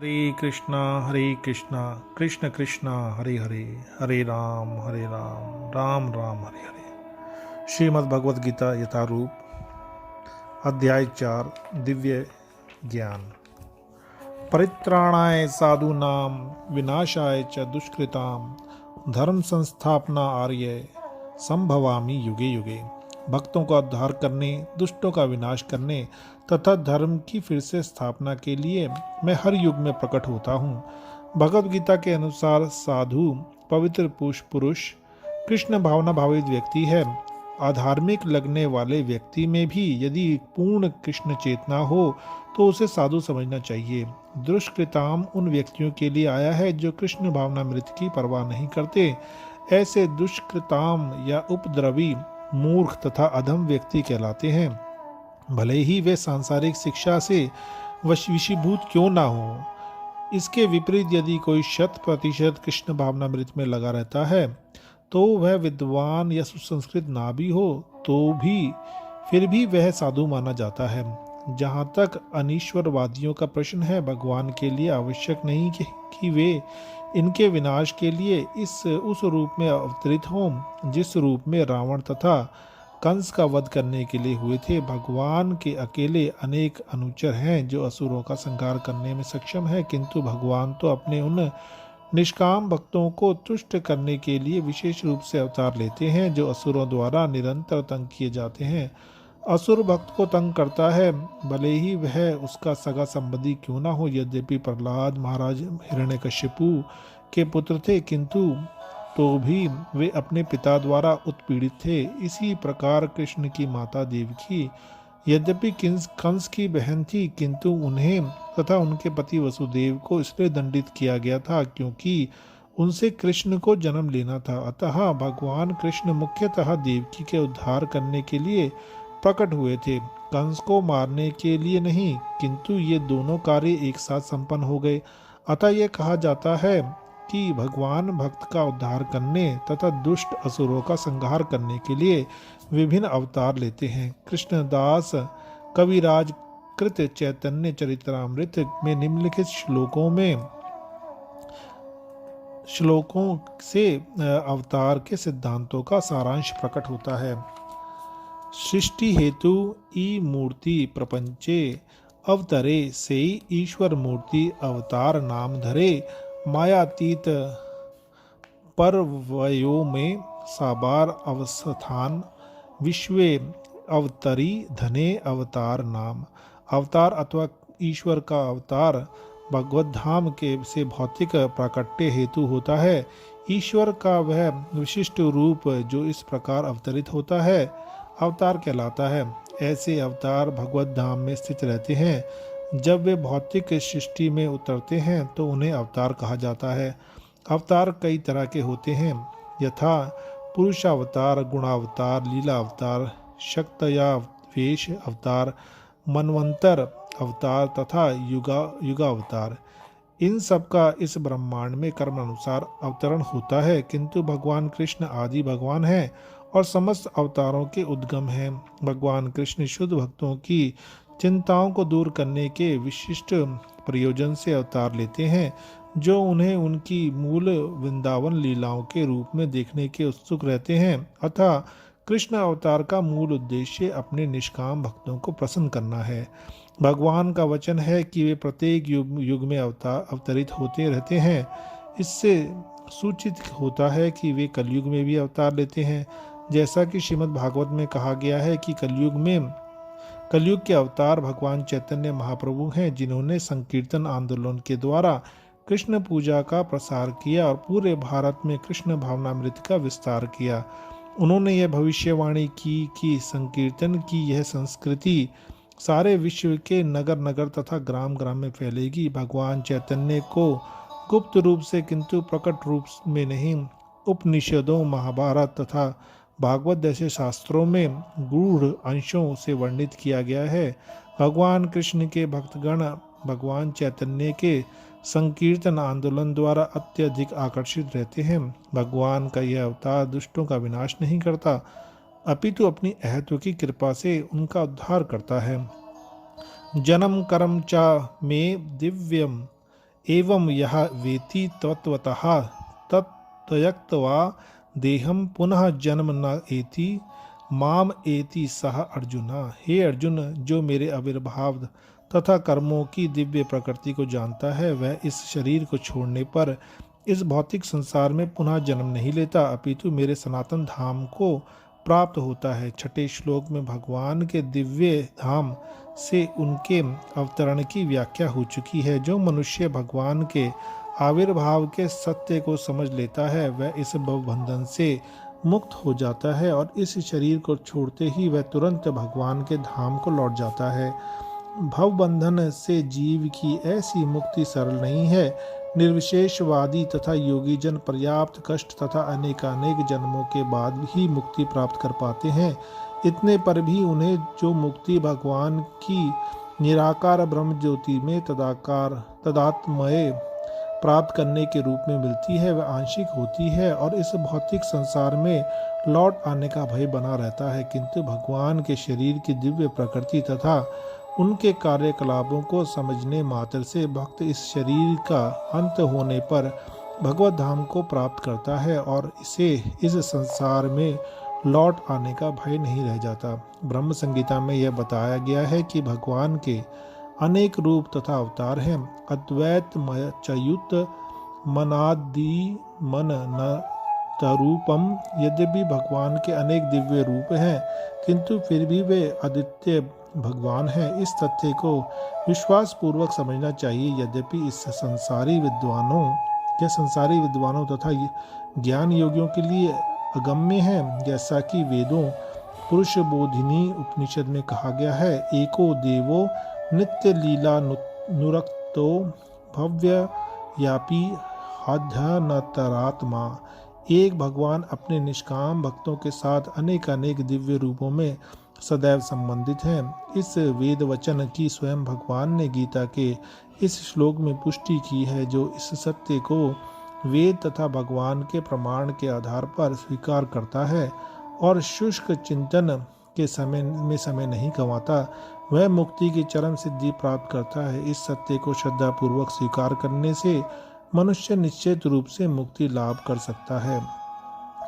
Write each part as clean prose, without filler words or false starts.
हरे कृष्णा कृष्ण कृष्णा हरे हरे, हरे राम राम राम हरे हरे। श्रीमद् भगवद गीता यथारूप अध्याय 4 दिव्य ज्ञान। परित्राणाय साधूनां विनाशाय च दुष्कृतां धर्म संस्थापना आर्य संभवामि युगे युगे। भक्तों का उद्धार करने, दुष्टों का विनाश करने तथा धर्म की फिर से स्थापना के लिए मैं हर युग में प्रकट होता हूँ। भगवद गीता के अनुसार साधु पवित्र पुरुष कृष्ण भावना भावित व्यक्ति है। अधार्मिक लगने वाले व्यक्ति में भी यदि पूर्ण कृष्ण चेतना हो तो उसे साधु समझना चाहिए। दुष्कृताम उन व्यक्तियों के लिए आया है जो कृष्ण भावनामृत की परवाह नहीं करते। ऐसे दुष्कृताम या उपद्रवी मूर्ख तथा अधम व्यक्ति कहलाते हैं। भले ही वे सांसारिक शिक्षा से वशीभूत क्यों ना हो। इसके विपरीत यदि कोई 100% कृष्ण भावनामृत में लगा रहता है तो वह विद्वान या सुसंस्कृत ना भी हो तो भी फिर भी वह साधु माना जाता है। जहाँ तक अनीश्वरवादियों का प्रश्न है, भगवान के लिए आवश्यक नहीं कि वे इनके विनाश के लिए उस रूप में अवतरित हों जिस रूप में रावण तथा कंस का वध करने के लिए हुए थे। भगवान के अकेले अनेक अनुचर हैं जो असुरों का संहार करने में सक्षम है, किंतु भगवान तो अपने उन निष्काम भक्तों को तुष्ट करने के लिए विशेष रूप से अवतार लेते हैं जो असुरों द्वारा निरंतर तंग किए जाते हैं। असुर भक्त को तंग करता है, भले ही वह उसका सगा संबंधी क्यों ना हो। यद्यपि प्रहलाद महाराज हिरण्यकशिपु के पुत्र थे, किंतु तो भी वे अपने पिता द्वारा उत्पीड़ित थे। इसी प्रकार कृष्ण की माता देवकी यद्यपि कंस की बहन थी, किंतु उन्हें तथा उनके पति वसुदेव को इसलिए दंडित किया गया था क्योंकि उनसे कृष्ण को जन्म लेना था। अतः भगवान कृष्ण मुख्यतः देवकी के उद्धार करने के लिए प्रकट हुए थे, कंस को मारने के लिए नहीं। किंतु ये दोनों कार्य एक साथ संपन्न हो गए। अतः यह कहा जाता है कि भगवान भक्त का उद्धार करने तथा दुष्ट असुरों का संहार करने के लिए विभिन्न अवतार लेते हैं। कृष्णदास कविराज कृत चैतन्य चरित्रामृत में निम्नलिखित श्लोकों से अवतार के सिद्धांतों का सारांश प्रकट होता है। सृष्टि हेतु ई मूर्ति प्रपंचे अवतरे से ईश्वर मूर्ति अवतार नाम धरे। मायातीत परवयो में साबार अवस्थान विश्वे अवतरी धने अवतार नाम। अवतार अथवा ईश्वर का अवतार भगवत धाम के से भौतिक प्राकट्य हेतु होता है। ईश्वर का वह विशिष्ट रूप जो इस प्रकार अवतरित होता है अवतार कहलाता है। ऐसे अवतार भगवत धाम में स्थित रहते हैं। जब वे भौतिक सृष्टि में उतरते हैं तो उन्हें अवतार कहा जाता है। अवतार कई तरह के होते हैं, यथा पुरुषावतार, गुणावतार, लीला अवतार, शक्तयावेश अवतार, मनवंतर अवतार तथा युगावतार। इन सब का इस ब्रह्मांड में कर्म अनुसार अवतरण होता है, किंतु भगवान कृष्ण आदि भगवान हैं और समस्त अवतारों के उद्गम हैं। भगवान कृष्ण शुद्ध भक्तों की चिंताओं को दूर करने के विशिष्ट प्रयोजन से अवतार लेते हैं, जो उन्हें उनकी मूल वृंदावन लीलाओं के रूप में देखने के उत्सुक रहते हैं। अतः कृष्ण अवतार का मूल उद्देश्य अपने निष्काम भक्तों को प्रसन्न करना है। भगवान का वचन है कि वे प्रत्येक युग में अवतरित होते रहते हैं। इससे सूचित होता है कि वे कलयुग में भी अवतार लेते हैं। जैसा कि श्रीमद् भागवत में कहा गया है कि कलयुग के अवतार भगवान चैतन्य महाप्रभु हैं, जिन्होंने संकीर्तन आंदोलन के द्वारा कृष्ण पूजा का प्रसार किया और पूरे भारत में कृष्ण भावनामृत का विस्तार किया। उन्होंने यह भविष्यवाणी की कि संकीर्तन की यह संस्कृति सारे विश्व के नगर नगर तथा ग्राम ग्राम में फैलेगी। भगवान चैतन्य को गुप्त रूप से किंतु प्रकट रूप में नहीं, उपनिषदों, महाभारत तथा भागवत जैसे शास्त्रों में गूढ़ अंशों से वर्णित किया गया है। भगवान कृष्ण के भक्तगण भगवान चैतन्य के संकीर्तन आंदोलन द्वारा अत्यधिक आकर्षित रहते हैं। भगवान का यह अवतार दुष्टों का विनाश नहीं करता, अपितु अपनी अहत्व की कृपा से उनका उद्धार करता है। जन्म कर्म चा में दिव्यम एवं यह वेति तत्वतः तत्त्यक्त्वा देहम पुनः जन्म न एति माम एति सह अर्जुन। हे अर्जुन, जो मेरे आविर्भाव तथा कर्मों की दिव्य प्रकृति को जानता है वह इस शरीर को छोड़ने पर इस भौतिक संसार में पुनः जन्म नहीं लेता, अपितु मेरे सनातन धाम को प्राप्त होता है। छठे श्लोक में भगवान के दिव्य धाम से उनके अवतरण की व्याख्या हो चुकी है। जो मनुष्य भगवान के आविर्भाव के सत्य को समझ लेता है वह इस भवबंधन से मुक्त हो जाता है और इस शरीर को छोड़ते ही वह तुरंत भगवान के धाम को लौट जाता है। भवबंधन से जीव की ऐसी मुक्ति सरल नहीं है। निर्विशेषवादी तथा योगी जन पर्याप्त कष्ट तथा अनेकानेक जन्मों के बाद ही मुक्ति प्राप्त कर पाते हैं। इतने पर भी उन्हें जो मुक्ति भगवान की निराकार ब्रह्म ज्योति में तदात्मय प्राप्त करने के रूप में मिलती है वह आंशिक होती है और इस भौतिक संसार में लौट आने का भय बना रहता है। किंतु भगवान के शरीर की दिव्य प्रकृति तथा उनके कार्यकलापों को समझने मात्र से भक्त इस शरीर का अंत होने पर भगवत धाम को प्राप्त करता है और इसे इस संसार में लौट आने का भय नहीं रह जाता। ब्रह्म संगीता में यह बताया गया है कि भगवान के अनेक रूप तथा अवतार हैं। अद्वैत मयच्युत मनादि मन न तरूपम। यद्यपि भगवान के अनेक दिव्य रूप हैं किंतु फिर भी वे अद्वितीय भगवान हैं। इस तथ्य को विश्वास पूर्वक समझना चाहिए। यद्यपि इस संसारी विद्वानों तथा ज्ञान योगियों के लिए अगम्य है, जैसा कि वेदों पुरुष बोधिनी उपनिषद में कहा गया है, एको देवो नित्य लीला नुरक्तो भव्य यापी हाध्यनतरात्मा। एक भगवान अपने निष्काम भक्तों के साथ अनेक अनेक दिव्य रूपों में सदैव संबंधित हैं। इस वेद वचन की स्वयं भगवान ने गीता के इस श्लोक में पुष्टि की है, जो इस सत्य को वेद तथा भगवान के प्रमाण के आधार पर स्वीकार करता है और शुष्क चिंतन के समय नहीं गंवाता, वह मुक्ति की चरम सिद्धि प्राप्त करता है। इस सत्य को श्रद्धापूर्वक स्वीकार करने से मनुष्य निश्चित रूप से मुक्ति लाभ कर सकता है।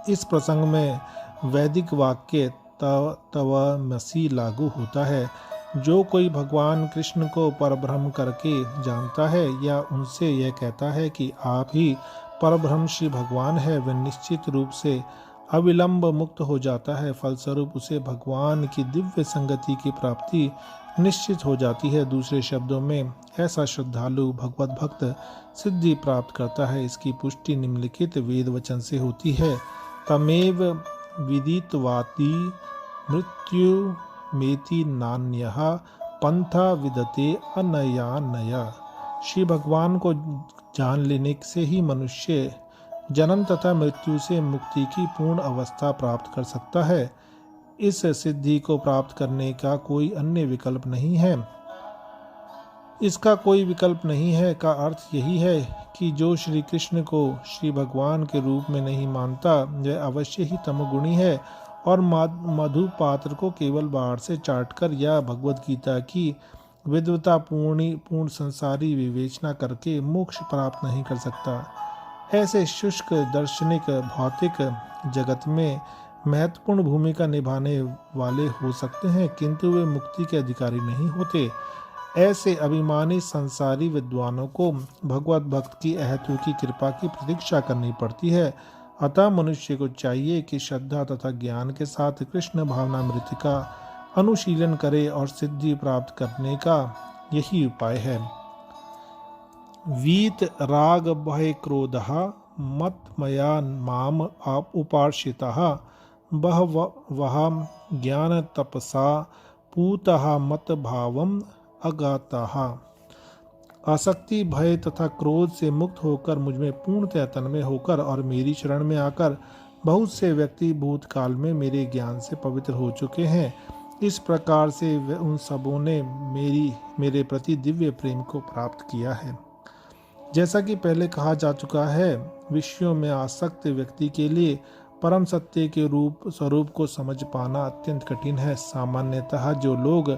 इस प्रसंग में वैदिक वाक्य तवमसि लागू होता है। जो कोई भगवान कृष्ण को परब्रह्म करके जानता है या उनसे यह कहता है कि आप ही परब्रह्म श्री भगवान है, वह निश्चित रूप से अविलंब मुक्त हो जाता है। फलस्वरूप उसे भगवान की दिव्य संगति की प्राप्ति निश्चित हो जाती है। दूसरे शब्दों में ऐसा श्रद्धालु भगवत भक्त सिद्धि प्राप्त करता है। इसकी पुष्टि निम्नलिखित वेद वचन से होती है। तमेव विदितवाति मृत्यु मेति नान्यः पंथा विदते अनयानया। श्री भगवान को जान लेने से ही मनुष्य जन्म तथा मृत्यु से मुक्ति की पूर्ण अवस्था प्राप्त कर सकता है। इस सिद्धि को प्राप्त करने का कोई अन्य विकल्प नहीं है। इसका कोई विकल्प नहीं है का अर्थ यही है कि जो श्री कृष्ण को श्री भगवान के रूप में नहीं मानता वह अवश्य ही तमोगुणी है और मधु पात्र को केवल बाहर से चाटकर या भगवद गीता की विद्वता पूर्ण संसारी विवेचना करके मोक्ष प्राप्त नहीं कर सकता। ऐसे शुष्क दार्शनिक भौतिक जगत में महत्वपूर्ण भूमिका निभाने वाले हो सकते हैं किंतु वे मुक्ति के अधिकारी नहीं होते। ऐसे अभिमानी संसारी विद्वानों को भगवत भक्त की अहेतु की कृपा की प्रतीक्षा करनी पड़ती है। अतः मनुष्य को चाहिए कि श्रद्धा तथा ज्ञान के साथ कृष्ण भावनामृत का अनुशीलन करे और सिद्धि प्राप्त करने का यही उपाय है। वीत राग भय क्रोधः मत मया माम आप उपार्षितः बहवः ज्ञान तपसा पूतः मत भावम अगातः। आसक्ति भय तथा क्रोध से मुक्त होकर मुझमें पूर्णतः तन्मय होकर और मेरी शरण में आकर बहुत से व्यक्ति भूतकाल में मेरे ज्ञान से पवित्र हो चुके हैं। इस प्रकार से उन सबों ने मेरे प्रति दिव्य प्रेम को प्राप्त किया है। जैसा कि पहले कहा जा चुका है, विषयों में आसक्त व्यक्ति के लिए परम सत्य के स्वरूप को समझ पाना अत्यंत कठिन है। सामान्यतः जो लोग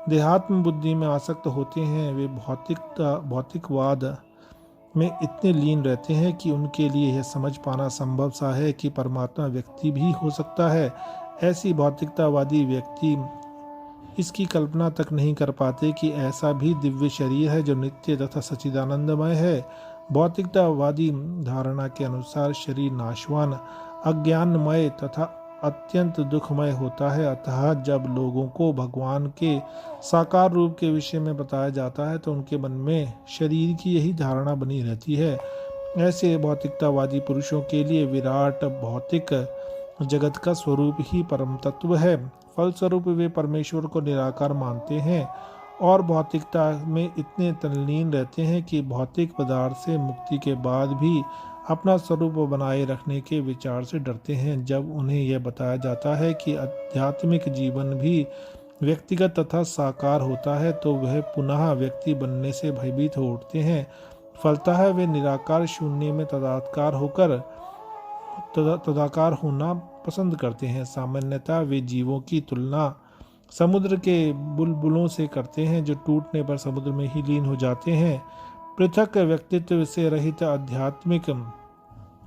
देहात्म बुद्धि में आसक्त होते हैं वे भौतिकवाद में इतने लीन रहते हैं कि उनके लिए यह समझ पाना संभव सा है कि परमात्मा व्यक्ति भी हो सकता है। ऐसी भौतिकतावादी व्यक्ति इसकी कल्पना तक नहीं कर पाते कि ऐसा भी दिव्य शरीर है जो नित्य तथा सच्चिदानंदमय है। भौतिकतावादी धारणा के अनुसार शरीर नाशवान, अज्ञानमय तथा अत्यंत दुखमय होता है। अतः जब लोगों को भगवान के साकार रूप के विषय में बताया जाता है तो उनके मन में शरीर की यही धारणा बनी रहती है। ऐसे भौतिकतावादी पुरुषों के लिए विराट भौतिक जगत का स्वरूप ही परम तत्व है। फलस्वरूप वे परमेश्वर को निराकार मानते हैं और भौतिकता में इतने तल्लीन रहते हैं कि भौतिक पदार्थ से मुक्ति के बाद भी अपना स्वरूप बनाए रखने के विचार से डरते हैं। जब उन्हें यह बताया जाता है कि आध्यात्मिक जीवन भी व्यक्तिगत तथा साकार होता है तो वह पुनः व्यक्ति बनने से भयभीत हो उठते हैं। फलतः वे निराकार शून्य में तदाकार होना पसंद करते हैं। सामान्यतः वे जीवों की तुलना समुद्र के बुलबुलों से करते हैं जो टूटने पर समुद्र में ही लीन हो जाते हैं। पृथक व्यक्तित्व से रहित आध्यात्मिक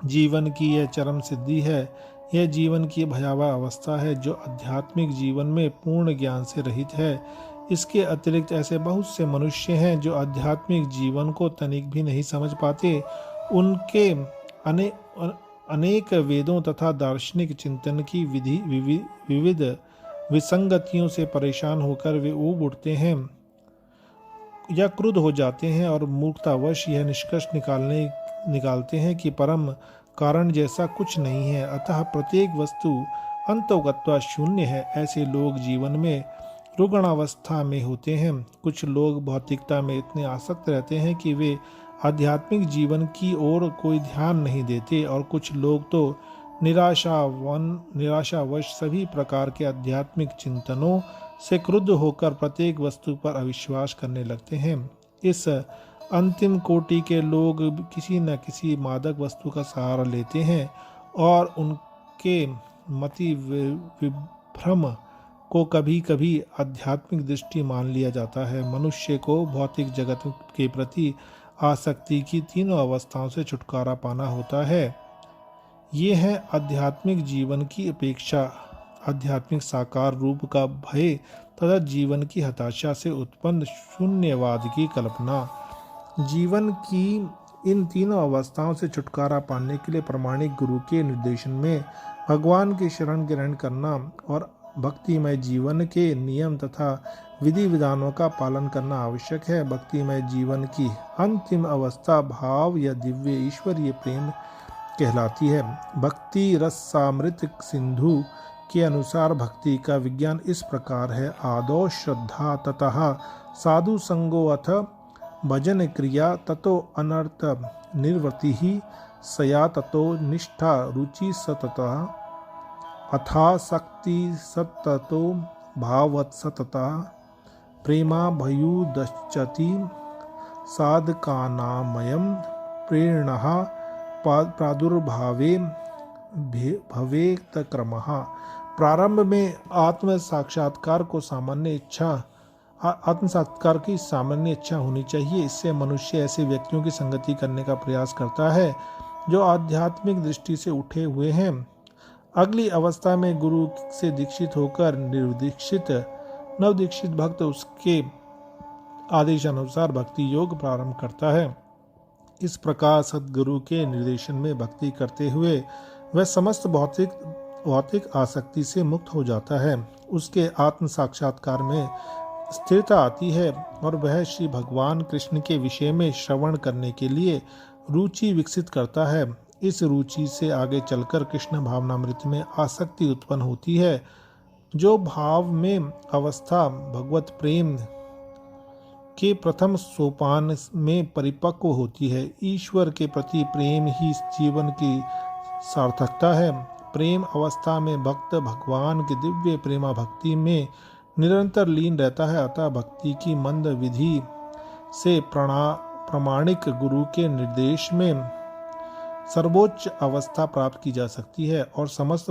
जीवन की यह चरम सिद्धि है। यह जीवन की भयावह अवस्था है जो आध्यात्मिक जीवन में पूर्ण ज्ञान से रहित है। इसके अतिरिक्त ऐसे बहुत से मनुष्य हैं जो आध्यात्मिक जीवन को तनिक भी नहीं समझ पाते। उनके अनेक वेदों तथा दार्शनिक चिंतन की विविध विसंगतियों से परेशान होकर वे ऊब उठते हैं या क्रुद्ध हो जाते हैं और मूर्खतावश यह निष्कर्ष निकालते हैं कि परम कारण जैसा कुछ नहीं है, अतः प्रत्येक वस्तु अंतोगत्वा शून्य है। ऐसे लोग जीवन में रुग्णावस्था में होते हैं। कुछ लोग भौतिकता में इतने आसक्त रहते हैं कि वे आध्यात्मिक जीवन की ओर कोई ध्यान नहीं देते और कुछ लोग तो निराशावश सभी प्रकार के आध्यात्मिक चिंतनों से क्रुद्ध होकर प्रत्येक वस्तु पर अविश्वास करने लगते हैं। इस अंतिम कोटि के लोग किसी न किसी मादक वस्तु का सहारा लेते हैं और उनके मति विभ्रम को कभी कभी आध्यात्मिक दृष्टि मान लिया जाता है। मनुष्य को भौतिक जगत के प्रति आसक्ति की तीनों अवस्थाओं से छुटकारा पाना होता है। ये है आध्यात्मिक जीवन की अपेक्षा, आध्यात्मिक साकार रूप का भय तथा जीवन की हताशा से उत्पन्न शून्यवाद की कल्पना। जीवन की इन तीनों अवस्थाओं से छुटकारा पाने के लिए प्रामाणिक गुरु के निर्देशन में भगवान की शरण ग्रहण करना और भक्तिमय जीवन के नियम तथा विधि विधानों का पालन करना आवश्यक है। भक्तिमय जीवन की अंतिम अवस्था भाव या दिव्य ईश्वरीय प्रेम कहलाती है। भक्ति रसामृत सिंधु के अनुसार भक्ति का विज्ञान इस प्रकार है। आदौ श्रद्धा ततः साधु संगो अथ भजन क्रिया ततो अनर्थ निर्वृत्ति ही सया ततो निष्ठा रुचि सततः अथा शक्ति सततो भाववत् सतता प्रेमा भयुदश्चति साधकानामयं प्रेरणः प्रादुर्भावे भवेत क्रमः। प्रारंभ में आत्म साक्षात्कार की सामान्य इच्छा होनी चाहिए। इससे मनुष्य ऐसे व्यक्तियों की संगति करने का प्रयास करता है जो आध्यात्मिक दृष्टि से उठे हुए हैं। अगली अवस्था में गुरु से दीक्षित होकर नवदीक्षित भक्त उसके आदेशानुसार भक्ति योग प्रारंभ करता है। इस प्रकार सद्गुरु के निर्देशन में भक्ति करते हुए वह समस्त भौतिक आसक्ति से मुक्त हो जाता है। उसके आत्म साक्षात्कार में स्थिरता आती है और वह श्री भगवान कृष्ण के विषय में श्रवण करने के लिए रुचि विकसित करता है। इस रुचि से आगे चलकर कृष्ण भावनामृत में आसक्ति उत्पन्न होती है। जो भाव में अवस्था भगवत प्रेम के प्रथम सोपान में परिपक्व होती है। ईश्वर के प्रति प्रेम ही जीवन की सार्थकता है। प्रेम अवस्था में भक्त भगवान की दिव्य प्रेमा भक्ति में निरंतर लीन रहता है। अतः भक्ति की मंद विधि से प्रामाणिक गुरु के निर्देश में सर्वोच्च अवस्था प्राप्त की जा सकती है और समस्त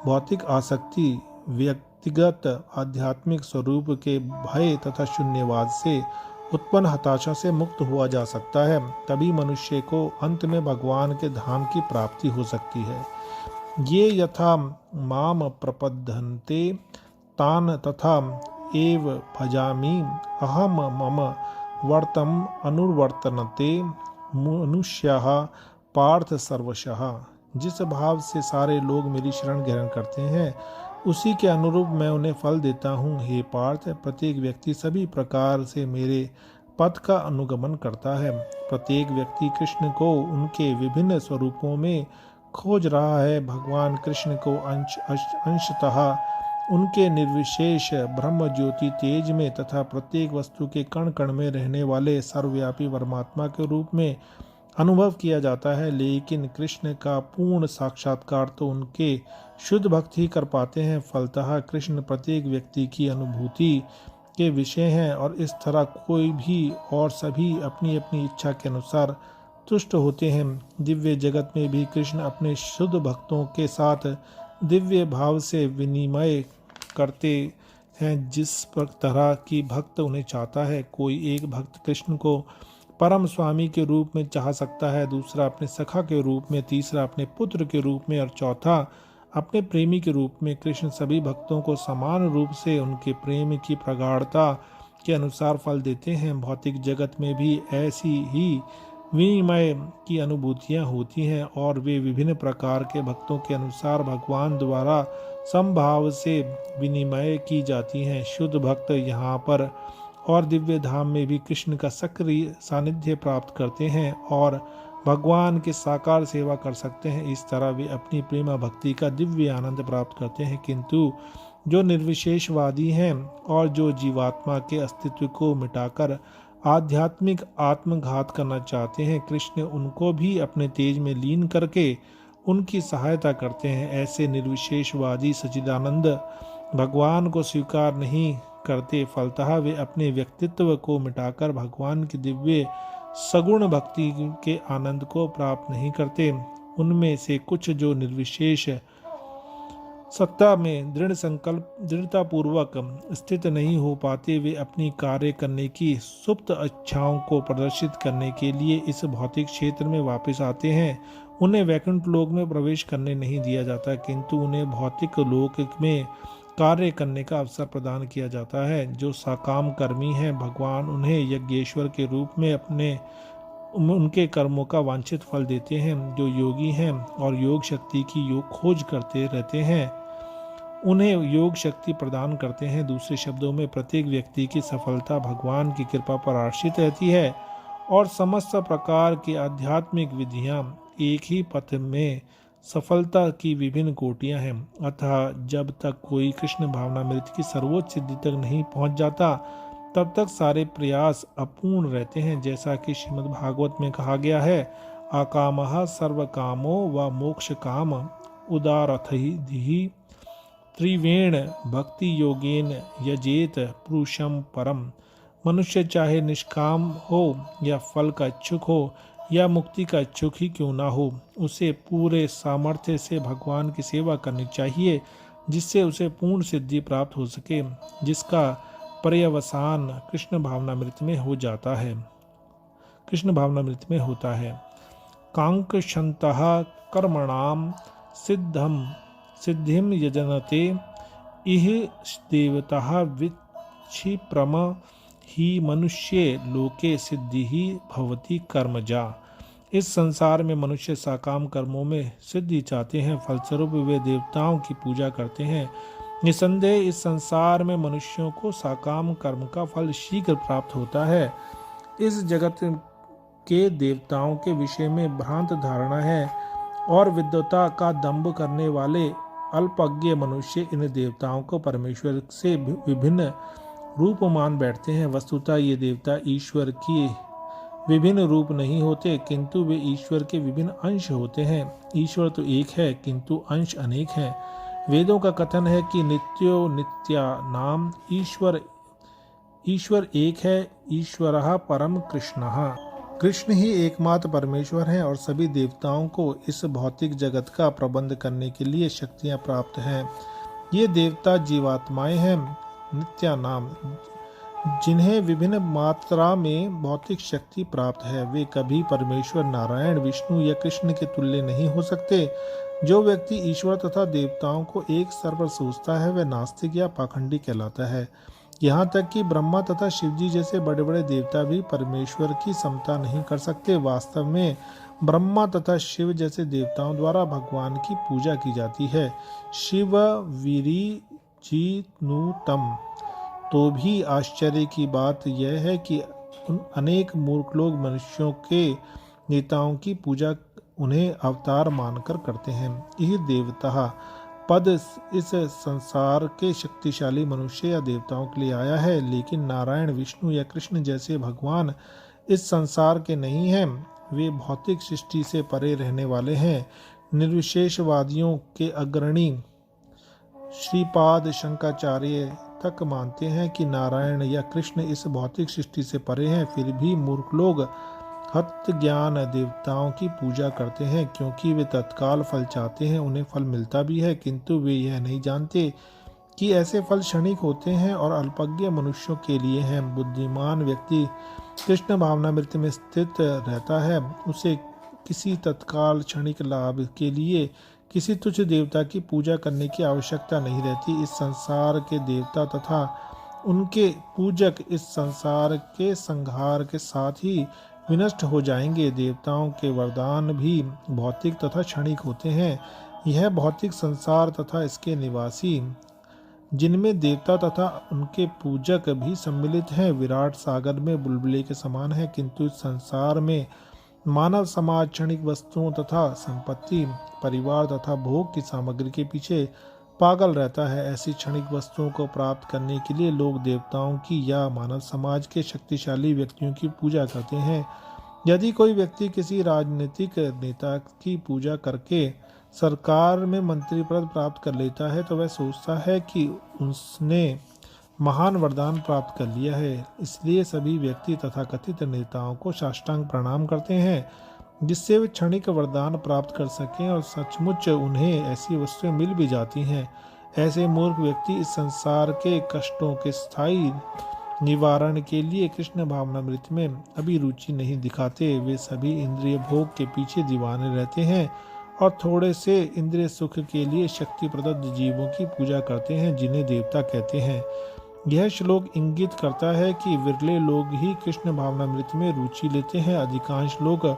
भौतिक आसक्ति व्यक्तिगत आध्यात्मिक स्वरूप के भय तथा शून्यवाद से उत्पन्न हताशा से मुक्त हुआ जा सकता है। तभी मनुष्य को अंत में भगवान के धाम की प्राप्ति हो सकती है। ये यथा माम प्रपद्यन्ते तान तथा एव भजामि अहम मम वर्तम अनुवर्तनते मनुष्यः पार्थ सर्वशः। जिस भाव से सारे लोग मेरी शरण ग्रहण करते हैं उसी के अनुरूप मैं उन्हें फल देता हूँ। हे पार्थ, प्रत्येक व्यक्ति सभी प्रकार से मेरे पथ का अनुगमन करता है। प्रत्येक व्यक्ति कृष्ण को उनके विभिन्न स्वरूपों में खोज रहा है। भगवान कृष्ण को अंशतः उनके निर्विशेष ब्रह्म ज्योति तेज में तथा प्रत्येक वस्तु के कण कण में रहने वाले सर्वव्यापी परमात्मा के रूप में अनुभव किया जाता है। लेकिन कृष्ण का पूर्ण साक्षात्कार तो उनके शुद्ध भक्त ही कर पाते हैं। फलतः कृष्ण प्रत्येक व्यक्ति की अनुभूति के विषय हैं और इस तरह कोई भी और सभी अपनी अपनी इच्छा के अनुसार तुष्ट होते हैं। दिव्य जगत में भी कृष्ण अपने शुद्ध भक्तों के साथ दिव्य भाव से विनिमय करते हैं। जिस तरह की भक्त उन्हें चाहता है, कोई एक भक्त कृष्ण को परम स्वामी के रूप में चाह सकता है, दूसरा अपने सखा के रूप में, तीसरा अपने पुत्र के रूप में और चौथा अपने प्रेमी के रूप में। कृष्ण सभी भक्तों को समान रूप से उनके प्रेम की प्रगाढ़ता के अनुसार फल देते हैं। भौतिक जगत में भी ऐसी ही विनिमय की अनुभूतियां होती हैं और वे विभिन्न प्रकार के भक्तों के अनुसार भगवान द्वारा समभाव से विनिमय की जाती हैं। शुद्ध भक्त यहाँ पर और दिव्य धाम में भी कृष्ण का सक्रिय सानिध्य प्राप्त करते हैं और भगवान की साकार सेवा कर सकते हैं। इस तरह वे अपनी प्रेम भक्ति का दिव्य आनंद प्राप्त करते हैं। किंतु जो निर्विशेषवादी हैं और जो जीवात्मा के अस्तित्व को मिटाकर आध्यात्मिक आत्मघात करना चाहते हैं, कृष्ण उनको भी अपने तेज में लीन करके उनकी सहायता करते हैं। ऐसे निर्विशेषवादी सच्चिदानंद भगवान को स्वीकार नहीं करते। फलतः वे अपने व्यक्तित्व को मिटाकर भगवान की दिव्य सगुण भक्ति के आनंद को प्राप्त नहीं करते। उनमें से कुछ जो निर्विशेष सत्ता में दृढ़ता पूर्वक स्थित नहीं हो पाते, वे अपनी कार्य करने की सुप्त इच्छाओं को प्रदर्शित करने के लिए इस भौतिक क्षेत्र में वापस आते हैं। उन्हें वैकुंठ लोक में प्रवेश करने नहीं दिया जाता, किंतु उन्हें भौतिक लोक में कार्य करने का अवसर प्रदान किया जाता है। जो सकाम कर्मी हैं, भगवान उन्हें यज्ञेश्वर के रूप में उनके कर्मों का वांछित फल देते हैं। जो योगी हैं और योग शक्ति की योग खोज करते रहते हैं, उन्हें योग शक्ति प्रदान करते हैं। दूसरे शब्दों में प्रत्येक व्यक्ति की सफलता भगवान की कृपा पर आश्रित रहती है और समस्त प्रकार की आध्यात्मिक विधियां एक ही पथ में सफलता की विभिन्न कोटियां हैं। अतः जब तक कोई कृष्ण भावनामृत की सर्वोच्च सिद्धि तक नहीं पहुंच जाता, तब तक सारे प्रयास अपूर्ण रहते हैं। जैसा कि श्रीमद् भागवत में कहा गया है, अकामः सर्वकामो व मोक्ष काम उदारथिः त्रिवेण भक्ति योगेन यजेत पुरुषम परम। मनुष्य चाहे निष्काम हो या फल का इच्छुक हो या मुक्ति का इच्छुक ही क्यों ना हो, उसे पूरे सामर्थ्य से भगवान की सेवा करनी चाहिए, जिससे उसे पूर्ण सिद्धि प्राप्त हो सके, जिसका पर्यवसान कृष्ण भावनामृत में हो जाता है, कृष्ण भावनामृत में होता है। कांक्षन्तः कर्मणाम सिद्धिम यजनते इह देवतः विक्षिप्रम ही मनुष्य लोके सिद्धि ही भवति कर्मजा। इस संसार में मनुष्य साकाम कर्मों में सिद्धि चाहते हैं, फलस्वरूप वे देवताओं की पूजा करते हैं। निसंदेह इस संसार में मनुष्यों को साकाम कर्म का फल शीघ्र प्राप्त होता है। इस जगत के देवताओं के विषय में भ्रांत धारणा है और विद्वता का दंभ करने वाले अल्पज्ञ मनुष्य इन देवताओं को परमेश्वर से विभिन्न रूप मान बैठते हैं। वस्तुतः ये देवता ईश्वर की विभिन्न रूप नहीं होते, किंतु वे ईश्वर के विभिन्न अंश होते हैं। ईश्वर तो एक है, किंतु अंश अनेक हैं। वेदों का कथन है कि नित्यो नित्या नाम ईश्वर एक है, ईश्वरः परम कृष्णः। कृष्ण ही एकमात्र परमेश्वर हैं और सभी देवताओं को इस भौतिक जगत का प्रबंध करने के लिए शक्तियां प्राप्त हैं। ये देवता जीवात्माएं हैं। नित्या नाम जिन्हें विभिन्न मात्रा में भौतिक शक्ति प्राप्त है, वे कभी परमेश्वर नारायण, विष्णु या कृष्ण के तुल्य नहीं हो सकते। जो व्यक्ति ईश्वर तथा देवताओं को एक स्तर पर सोचता है वह नास्तिक या पाखंडी कहलाता है। यहाँ तक कि ब्रह्मा तथा शिवजी जैसे बड़े बड़े देवता भी परमेश्वर की समता नहीं कर सकते। वास्तव में ब्रह्मा तथा शिव जैसे देवताओं द्वारा भगवान की पूजा की जाती है। शिव वीरी जीनुतम। तो भी आश्चर्य की बात यह है कि अनेक मूर्ख लोग मनुष्यों के नेताओं की पूजा उन्हें अवतार मानकर करते हैं। यह देवता पद इस संसार के शक्तिशाली मनुष्य या देवताओं के लिए आया है, लेकिन नारायण, विष्णु या कृष्ण जैसे भगवान इस संसार के नहीं हैं। वे भौतिक सृष्टि से परे रहने वाले हैं। निर्विशेषवादियों के अग्रणी श्रीपाद शंकराचार्य तक मानते हैं कि नारायण या कृष्ण इस भौतिक सृष्टि से परे हैं। फिर भी मूर्ख लोग हत ज्ञान देवताओं की पूजा करते हैं, क्योंकि वे तत्काल फल चाहते हैं। उन्हें फल मिलता भी है, किंतु वे यह नहीं जानते कि ऐसे फल क्षणिक होते हैं और अल्पज्ञ मनुष्यों के लिए हैं। बुद्धिमान व्यक्ति कृष्ण भावनामृत में स्थित रहता है। उसे किसी तत्काल क्षणिक लाभ के लिए किसी तुच्छ देवता की पूजा करने की आवश्यकता नहीं रहती। इस संसार के देवता तथा उनके पूजक इस संसार के संहार के साथ ही विनष्ट हो जाएंगे। देवताओं के वरदान भी भौतिक तथा क्षणिक होते हैं। यह भौतिक संसार तथा इसके निवासी, जिनमें देवता तथा उनके पूजक भी सम्मिलित हैं, विराट सागर में बुलबुले के समान है। किंतु इस संसार में मानव समाज क्षणिक वस्तुओं तथा संपत्ति, परिवार तथा भोग की सामग्री के पीछे पागल रहता है। ऐसी क्षणिक वस्तुओं को प्राप्त करने के लिए लोग देवताओं की या मानव समाज के शक्तिशाली व्यक्तियों की पूजा करते हैं। यदि कोई व्यक्ति किसी राजनीतिक नेता की पूजा करके सरकार में मंत्री पद प्राप्त कर लेता है, तो वह सोचता है कि उसने महान वरदान प्राप्त कर लिया है। इसलिए सभी व्यक्ति तथाकथित नेताओं को साष्टांग प्रणाम करते हैं, जिससे वे क्षणिक वरदान प्राप्त कर सकें, और सचमुच उन्हें ऐसी वस्तुएं मिल भी जाती हैं। ऐसे मूर्ख व्यक्ति इस संसार के कष्टों के स्थायी निवारण के लिए कृष्ण भावनामृत में अभी रुचि नहीं दिखाते। वे सभी इंद्रिय भोग के पीछे दीवाने रहते हैं और थोड़े से इंद्रिय सुख के लिए शक्ति प्रदत्त जीवों की पूजा करते हैं, जिन्हें देवता कहते हैं। यह श्लोक इंगित करता है कि विरले लोग ही कृष्ण भावनामृत में रुचि लेते हैं। अधिकांश लोग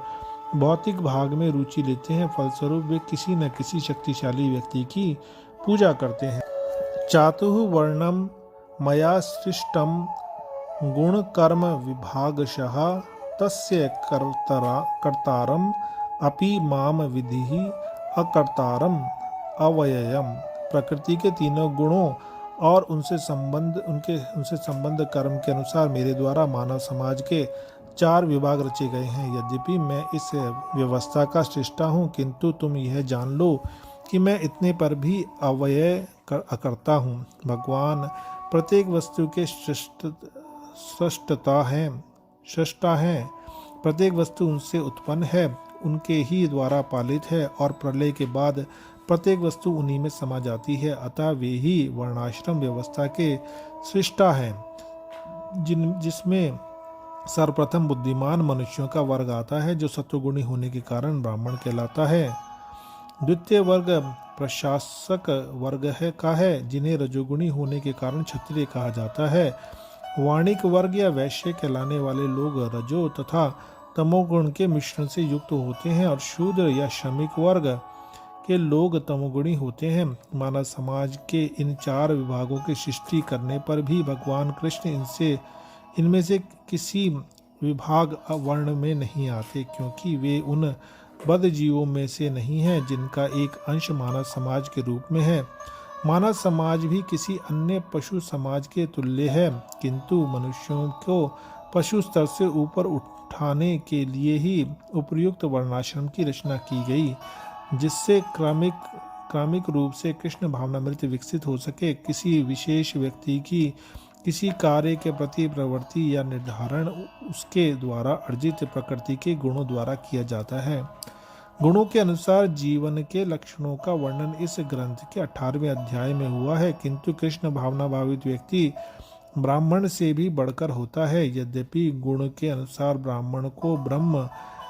भौतिक भाग में रुचि लेते हैं। फलस्वरूप वे किसी न किसी शक्तिशाली व्यक्ति की पूजा करते हैं। चातुः वर्णम मया सृष्टम गुण कर्म विभागशः तस्य कर्तारम अपि माम विधि अकर्तारम अव्ययम। प्रकृति के तीनों गुणों और उनसे संबंध कर्म के अनुसार मेरे द्वारा मानव समाज के 4 विभाग रचे गए हैं। यद्यपि मैं इस व्यवस्था का सृष्टा हूँ, किंतु तुम यह जान लो कि मैं इतने पर भी अव्यय अकर्ता हूँ। भगवान प्रत्येक वस्तु के सृष्टा है। प्रत्येक वस्तु उनसे उत्पन्न है, उनके ही द्वारा पालित है, और प्रलय के बाद प्रत्येक वस्तु उन्हीं में समा जाती है। अतः वे ही वर्णाश्रम व्यवस्था के सृष्टा हैं, जिसमें सर्वप्रथम बुद्धिमान मनुष्यों का वर्ग आता है, जो सत्वगुणी होने के कारण ब्राह्मण कहलाता है। द्वितीय वर्ग प्रशासक वर्ग है, जिन्हें रजोगुणी होने के कारण क्षत्रिय कहा जाता है। वाणिक वर्ग या वैश्य कहलाने वाले लोग रजो तथा तमोगुण के मिश्रण से युक्त होते हैं, और शूद्र या श्रमिक वर्ग के लोग तमोगुणी होते हैं। मानव समाज के इन 4 विभागों की सृष्टि करने पर भी भगवान कृष्ण इनमें से किसी विभाग वर्ण में नहीं आते, क्योंकि वे उन बद्ध जीवों में से नहीं हैं जिनका एक अंश मानव समाज के रूप में है। मानव समाज भी किसी अन्य पशु समाज के तुल्य है, किंतु मनुष्यों को पशु स्तर से ऊपर उठाने के लिए ही उपयुक्त वर्णाश्रम की रचना की गई, जिससे क्रमिक रूप से कृष्ण भावनामृत विकसित हो सके। किसी विशेष व्यक्ति की किसी कार्य के प्रति प्रवृत्ति या निर्धारण उसके द्वारा अर्जित प्रकृति के गुणों द्वारा किया जाता है। गुणों के अनुसार जीवन के लक्षणों का वर्णन इस ग्रंथ के 18वें अध्याय में हुआ है, किंतु कृष्ण भावना भावित व्यक्ति ब्राह्मण से भी बढ़कर होता है। यद्यपि गुण के अनुसार ब्राह्मण को ब्रह्म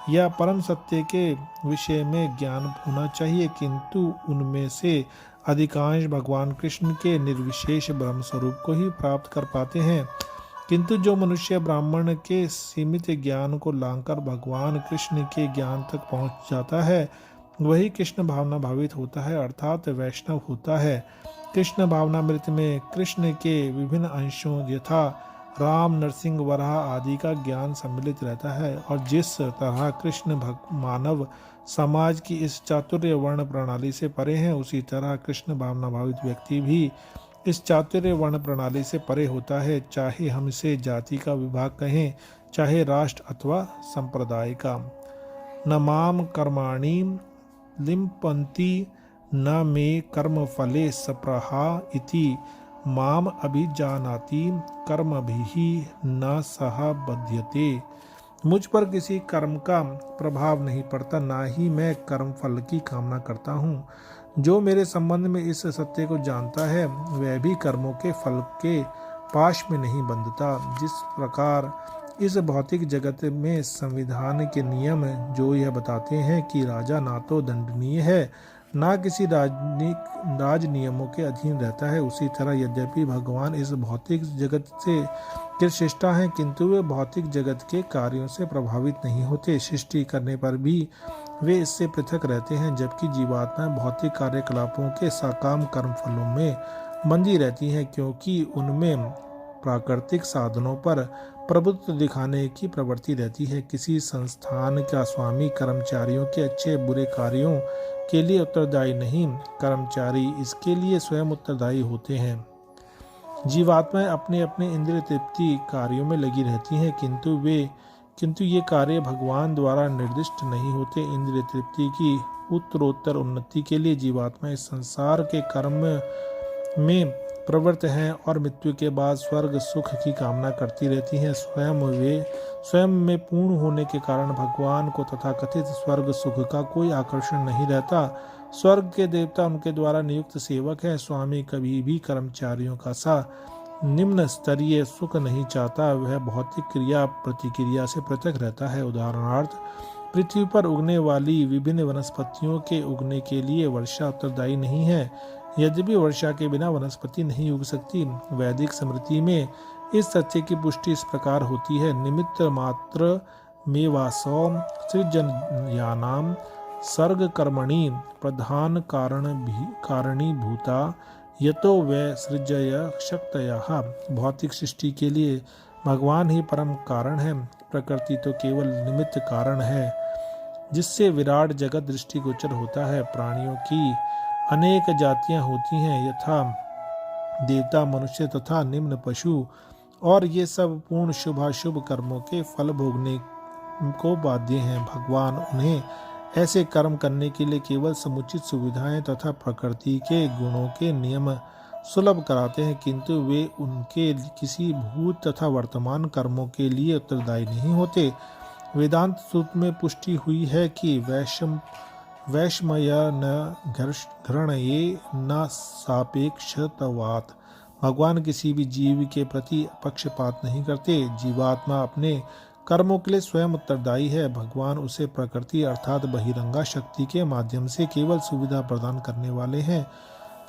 या परम सत्य के विषय में ज्ञान होना चाहिए, किंतु उनमें से अधिकांश भगवान कृष्ण के निर्विशेष ब्रह्म स्वरूप को ही प्राप्त कर पाते हैं। किंतु जो मनुष्य ब्राह्मण के सीमित ज्ञान को लांघकर भगवान कृष्ण के ज्ञान तक पहुंच जाता है, वही कृष्ण भावना भावित होता है, अर्थात वैष्णव होता है। कृष्ण भावनामृत में कृष्ण के विभिन्न अंशों यथा राम, नरसिंह, वराह आदि का ज्ञान सम्मिलित रहता है, और जिस तरह कृष्ण मानव समाज की इस चातुर्य वर्ण प्रणाली से परे हैं, उसी तरह कृष्ण भावना भावित व्यक्ति भी इस चातुर्य वर्ण प्रणाली से परे होता है, चाहे हम इसे जाति का विभाग कहें, चाहे राष्ट्र अथवा संप्रदाय का। न माम कर्माणि लिम्पन्ति न मे कर्म फले सप्रहा इति माम अभिजानाति कर्मभिः न सह बध्यते। मुझ पर किसी कर्म का प्रभाव नहीं पड़ता, ना ही मैं कर्म फल की कामना करता हूँ। जो मेरे संबंध में इस सत्य को जानता है, वह भी कर्मों के फल के पाश में नहीं बंधता। जिस प्रकार इस भौतिक जगत में संविधान के नियम जो यह बताते हैं कि राजा ना तो दंडनीय है, ना किसी राज नियमों के अधीन रहता है, उसी तरह यद्यपि भगवान इस भौतिक जगत से श्रेष्ठा हैं, किंतु वे भौतिक जगत के कार्यों से प्रभावित नहीं होते। सृष्टि करने पर भी वे इससे पृथक रहते हैं, जबकि जीवात्माएं भौतिक कार्यकलापों के सकाम कर्म फलों में बंधी रहती हैं, क्योंकि उनमें प्राकृतिक साधनों पर प्रभुत्व दिखाने की प्रवृत्ति रहती है। किसी संस्थान का स्वामी कर्मचारियों के अच्छे बुरे कार्यों के लिए उत्तरदायी नहीं, कर्मचारी इसके लिए स्वयं उत्तरदायी होते हैं। जीवात्माएं अपने अपने इंद्रिय तृप्ति कार्यों में लगी रहती हैं, किंतु ये कार्य भगवान द्वारा निर्दिष्ट नहीं होते। इंद्रिय तृप्ति की उत्तरोत्तर उन्नति के लिए जीवात्मा इस संसार के कर्म में प्रवृत्त हैं और मृत्यु के बाद स्वर्ग सुख की कामना करती रहती हैं। स्वयं में पूर्ण होने के कारण भगवान को तथा कथित स्वर्ग सुख का कोई आकर्षण नहीं रहता। स्वर्ग के देवता उनके द्वारा नियुक्त सेवक हैं। स्वामी कभी भी कर्मचारियों का सा निम्न स्तरीय सुख नहीं चाहता, वह भौतिक क्रिया प्रतिक्रिया से पृथक रहता है। उदाहरणार्थ, पृथ्वी पर उगने वाली विभिन्न वनस्पतियों के उगने के लिए वर्षा उत्तरदायी नहीं है। यद्यपि वर्षा के बिना वनस्पति नहीं उग सकती। वैदिक स्मृति में इस सत्य की पुष्टि इस प्रकार होती है: निमित्त मात्र मेवासौ सृजनयानां सर्ग कर्मणि प्रधान कारणी भूता यतो वै सृजय शक्तयः। भौतिक सृष्टि के लिए भगवान ही परम कारण है, प्रकृति तो केवल निमित्त कारण है जिससे विराट जगत दृष्टिगोचर होता है। प्राणियों की अनेक जातियां होती हैं, यथा देवता, मनुष्य तथा निम्न पशु, और ये सब पूर्ण शुभाशुभ कर्मों के फल भोगने को बाध्य हैं। भगवान उन्हें ऐसे कर्म करने के लिए केवल समुचित सुविधाएं तथा प्रकृति के गुणों के नियम सुलभ कराते हैं, किंतु वे उनके किसी भूत तथा वर्तमान कर्मों के लिए उत्तरदायी नहीं होते। वेदांत सूत्र में पुष्टि हुई है कि वैषमय न घृणये न सापेक्षतवात्। भगवान किसी भी जीव के प्रति पक्षपात नहीं करते। जीवात्मा अपने कर्मों के लिए स्वयं उत्तरदायी है। भगवान उसे प्रकृति अर्थात बहिरंगा शक्ति के माध्यम से केवल सुविधा प्रदान करने वाले हैं।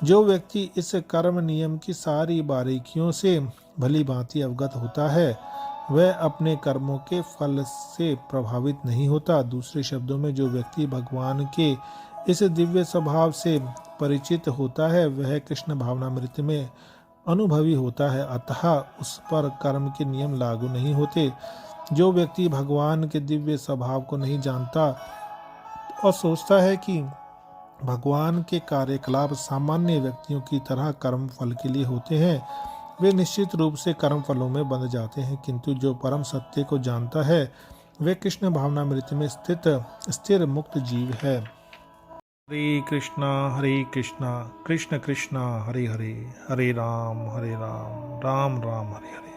जो व्यक्ति इस कर्म नियम की सारी बारीकियों से भली भांति अवगत होता है, वह अपने कर्मों के फल से प्रभावित नहीं होता। दूसरे शब्दों में, जो व्यक्ति भगवान के इस दिव्य स्वभाव से परिचित होता है, वह कृष्ण भावनामृत में अनुभवी होता है, अतः उस पर कर्म के नियम लागू नहीं होते। जो व्यक्ति भगवान के दिव्य स्वभाव को नहीं जानता और सोचता है कि भगवान के कार्यकलाप सामान्य व्यक्तियों की तरह कर्म फल के लिए होते हैं, वे निश्चित रूप से कर्म फलों में बंध जाते हैं। किंतु जो परम सत्य को जानता है, वे कृष्ण भावनामृत में स्थिर मुक्त जीव है। हरे कृष्णा कृष्ण कृष्ण हरे हरे, हरे राम राम राम हरे हरे।